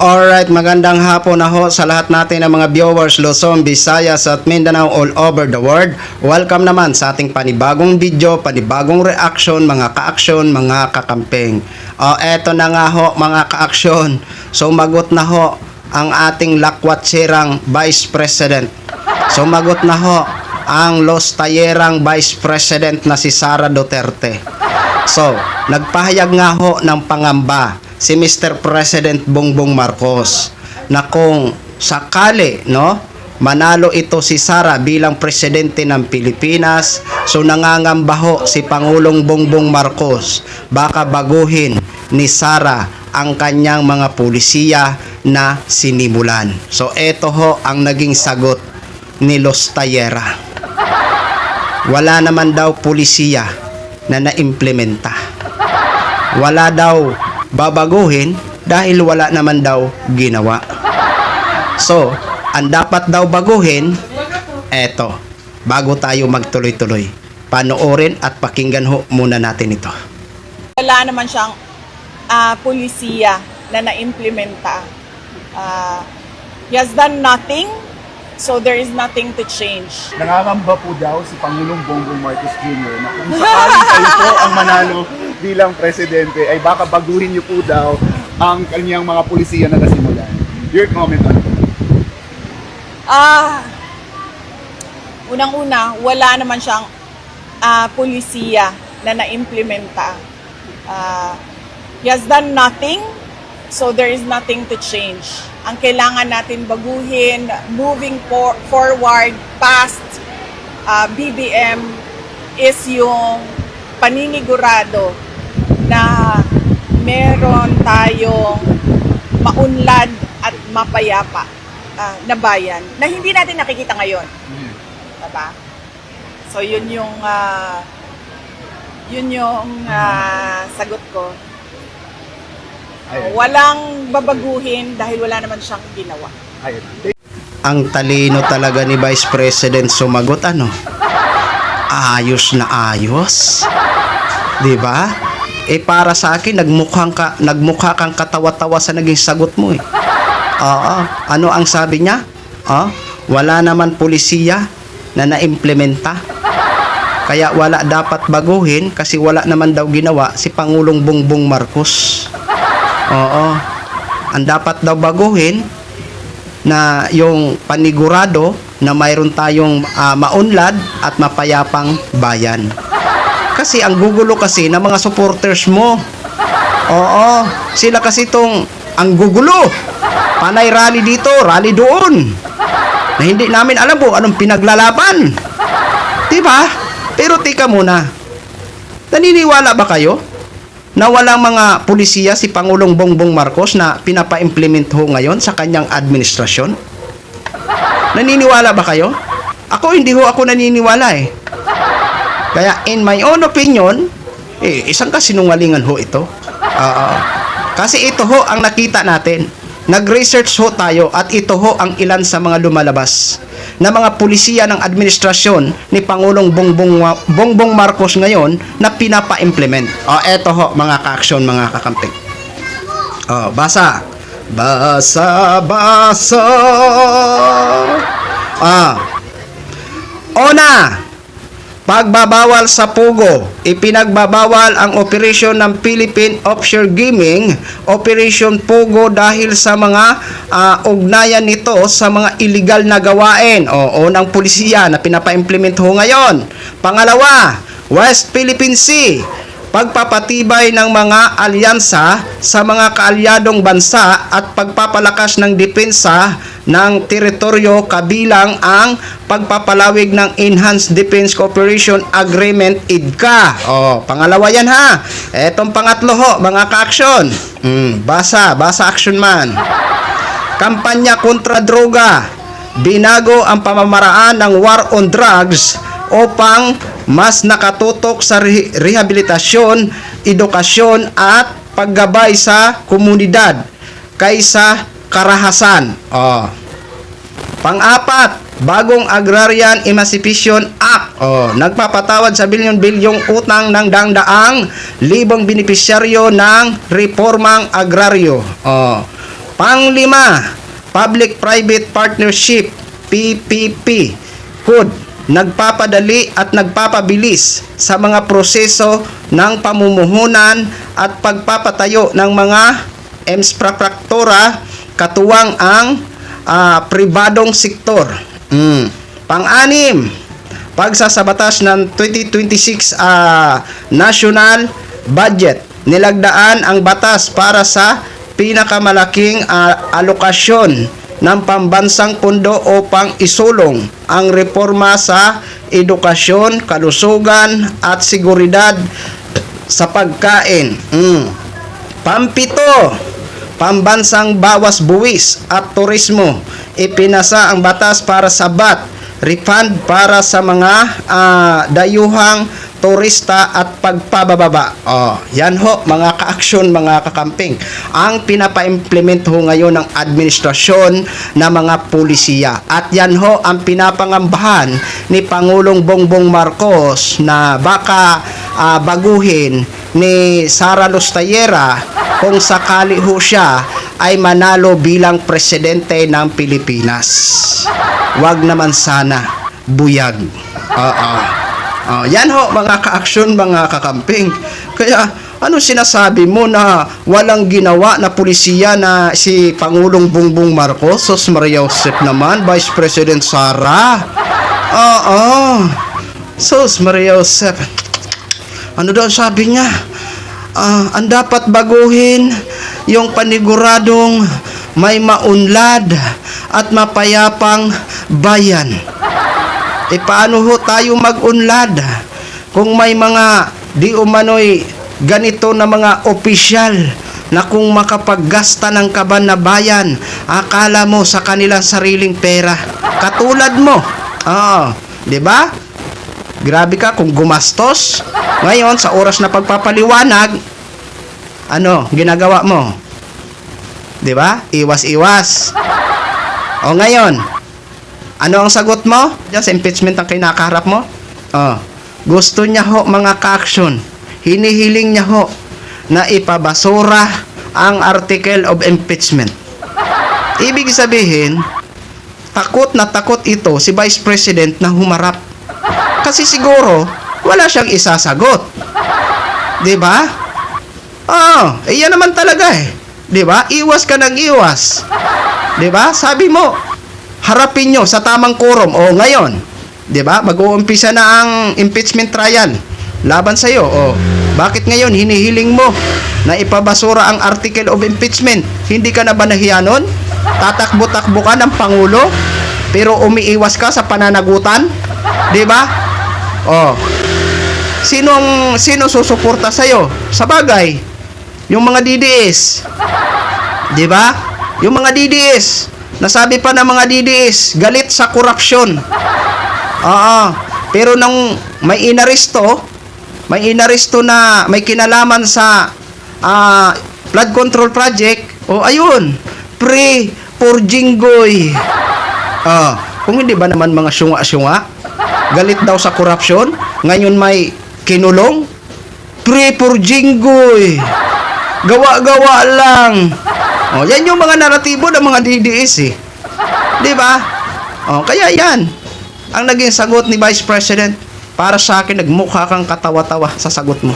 Alright, magandang hapon na ho sa lahat natin ng mga viewers Luzon, Visayas at Mindanao all over the world. Welcome naman sa ating panibagong video, panibagong reaction, mga ka-aksyon, mga kakamping. Eto na nga ho mga ka-aksyon. Sumagot na ho ang ating lakwatsirang Vice President. Sumagot na ho ang Los Tayerang Vice President na si Sara Duterte. So, nagpahayag nga ho ng pangamba si Mr. President Bongbong Marcos na kung sakali manalo ito si Sara bilang presidente ng Pilipinas, so nangangamba ho si Pangulong Bongbong Marcos baka baguhin ni Sara ang kanyang mga pulisiya na sinimulan. So eto ho ang naging sagot ni Los Tayera. Wala naman daw pulisiya na naimplementa. Wala daw babaguhin dahil wala naman daw ginawa. So, ang dapat daw baguhin, eto, bago tayo magtuloy-tuloy, panoorin at pakinggan ho muna natin ito. Wala naman siyang pulisiya na na-implementa. He has done nothing, so there is nothing to change. Nangangamba po daw si Pangulong Bongbong Marcos Jr. na kung sakaling kayo po ang manalo bilang presidente ay baka baguhin niyo po daw ang kanyang mga pulisiya na nasimulan. Your comment on it? Unang-una, wala naman siyang pulisiya na na-implementa. He has done nothing, so there is nothing to change. Ang kailangan natin baguhin, moving forward past BBM is yung paninigurado na meron tayong maunlad at mapayapa na bayan na hindi natin nakikita ngayon. Diba? So yun yung sagot ko. Walang babaguhin dahil wala naman siyang ginawa. Ang talino talaga ni Vice President sumagot, ayos na ayos. 'Di ba? Para sa akin nagmukha kang katawa-tawa sa naging sagot mo . Ano ang sabi niya? Wala naman pulisiya na naimplementa. Kaya wala dapat baguhin kasi wala naman daw ginawa si Pangulong Bongbong Marcos. Ang dapat daw baguhin na yung panigurado na mayroon tayong maunlad at mapayapang bayan. Kasi ang gugulo kasi ng mga supporters mo. Sila kasi ang gugulo. Panay rally dito, rally doon. Na hindi namin alam kung anong pinaglalaban. Diba? Pero tika muna. Naniniwala ba kayo na walang mga pulisiya si Pangulong Bongbong Marcos na pinapa-implement ho ngayon sa kanyang administrasyon? Naniniwala ba kayo? Hindi ako naniniwala . Kaya in my own opinion, isang kasinungalingan ho ito. Kasi ito ho ang nakita natin. Nag-research ho tayo at ito ho ang ilan sa mga lumalabas na mga pulisiya ng administrasyon ni Pangulong Bongbong Marcos ngayon na pinapa-implement. Eto ho mga ka-aksyon, mga kakamping. Basa. Una, pagbabawal sa pugo. Ipinagbabawal ang operasyon ng Philippine Offshore Gaming, Operation Pugo, dahil sa mga ugnayan nito sa mga illegal na gawain. Unang pulisiya na pinapa-implement ho ngayon. Pangalawa, West Philippine Sea. Pagpapatibay ng mga alyansa sa mga kaalyadong bansa at pagpapalakas ng depensa ng teritoryo kabilang ang pagpapalawig ng Enhanced Defense Cooperation Agreement EDCA. Pangalawa yan ha. Etong pangatlo ho, mga ka-aksyon. Basa action man. Kampanya kontra droga. Binago ang pamamaraan ng war on drugs upang mas nakatutok sa rehabilitasyon, edukasyon at paggabay sa komunidad kaysa karahasan. Pang-apat, bagong Agrarian Emancipation Act. Nagpapatawad sa bilyon-bilyong utang ng dangdaang libong benepisyaryo ng reformang agraryo. Panglima, Public-Private Partnership, PPP, HUD, nagpapadali at nagpapabilis sa mga proseso ng pamumuhunan at pagpapatayo ng mga infrastruktura katuwang ang pribadong sektor. Pang-anim, pagsasabatas ng 2026 national budget, nilagdaan ang batas para sa pinakamalaking alokasyon ng pambansang pondo upang isulong ang reforma sa edukasyon, kalusugan at seguridad sa pagkain. Pampito, pambansang bawas buwis at turismo, ipinasa ang batas para sa VAT refund para sa mga dayuhang turista at pagpabababa. Yan ho mga ka-aksyon, mga kakamping. Ang pinapa-implement ho ngayon ng administrasyon ng mga pulisiya. At yan ho ang pinapangambahan ni Pangulong Bongbong Marcos na baka baguhin ni Sara Lustayera kung sakali ho siya ay manalo bilang presidente ng Pilipinas. Wag naman sana buyag. Yan ho mga ka-aksyon, mga kakamping. Kaya ano sinasabi mo na walang ginawa na pulisiya na si Pangulong Bongbong Marcos? Sos Maria Josep naman, Vice President Sara. Sos Maria Josep. Ano daw sabi niya? Ang dapat baguhin yung paniguradong may maunlad at mapayapang bayan. Paano ho tayo mag-unlad kung may mga di umano'y ganito na mga opisyal na kung makapaggasta ng kaban na bayan, akala mo sa kanilang sariling pera. Katulad mo. Di ba? Grabe ka kung gumastos. Ngayon, sa oras na pagpapaliwanag, ano, ginagawa mo? Di ba? Iwas-iwas. Ngayon, ano ang sagot mo? Diyan sa impeachment ang kinakaharap mo? Gusto niya ho mga ka-aksyon. Hinihiling niya ho na ipabasura ang article of impeachment. Ibig sabihin, takot na takot ito si Vice President na humarap. Kasi siguro, wala siyang isasagot. Di ba? Iyan naman talaga eh. Di ba? Iwas ka ng iwas. Di ba? Sabi mo, harapin nyo sa tamang quorum. Ngayon, di ba? Mag-uumpisa na ang impeachment trial laban sa iyo. Bakit ngayon hinihiling mo na ipabasura ang article of impeachment? Hindi ka na ba nahiya nun? Tatakbo-takbo ka ng pangulo pero umiiwas ka sa pananagutan? Di ba? Sino susuporta sa iyo? Sa bagay, yung mga DDS. Di ba? Yung mga DDS. Nasabi pa ng mga DDS, galit sa korupsyon. Pero nang may inaresto na may kinalaman sa flood control project, ayun, pre for Jinggoy. Kung hindi ba naman mga syunga-syunga, galit daw sa korupsyon, ngayon may kinulong, pre for Jinggoy. Gawa-gawa lang. Yan yung mga naratibo ng mga DDS eh. Di ba? Kaya yan ang naging sagot ni Vice President. Para sa akin, nagmukha kang katawa-tawa sa sagot mo.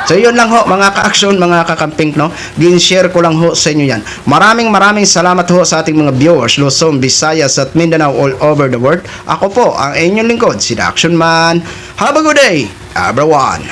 So yun lang ho mga ka-aksyon, mga kakamping, no? Gin-share ko lang ho sa inyo yan. Maraming salamat ho sa ating mga viewers, Luzon, Visayas at Mindanao all over the world. Ako po ang inyong lingkod, si The Action Man. Have a good day, everyone.